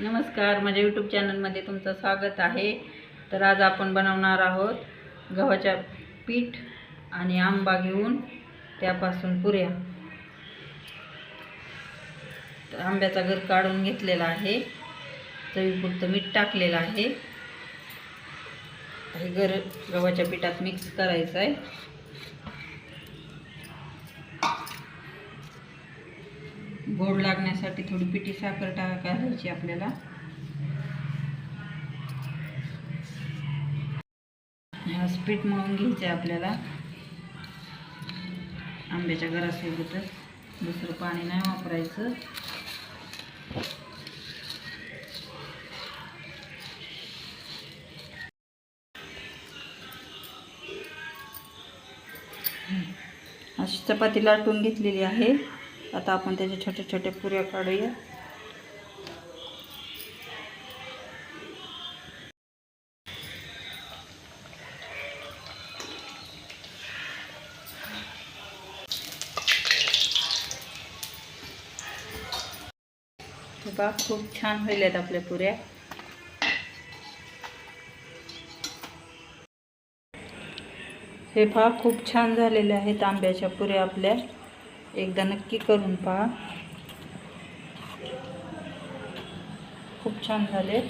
नमस्कार, माझ्या यूट्यूब चॅनलमध्ये तुमचं स्वागत आहे। तर आज आपण बनवणार आहोत गव्हाच्या पीठ आणि आंबा घेऊन त्यापासून पुऱ्या। तर आंब्याचा गर काढून घेतलेला आहे, चवीपुरतं मीठ टाकलेलं आहे। हे गर गव्हाच्या पिठात मिक्स करायचं आहे। गोड लागण्यासाठी थोडी पिठी साखर टाकायची आपल्याला। हा पीठ मळून घ्यायचं आहे आपल्याला आंब्याच्या गरासोबतच, दुसरं पाणी नाही वापरायचं। अशी चपाती लाटून घेतलेली आहे। आता आपण त्याच्या छोट्या छोट्या पुऱ्या काढूया। खूप छान होईल्यात आपल्या पुऱ्या। हे पहा, खूप छान झालेले आहेत आंब्याच्या पुऱ्या आपल्या। एकदा नक्की करून पहा, खूप छान झाले।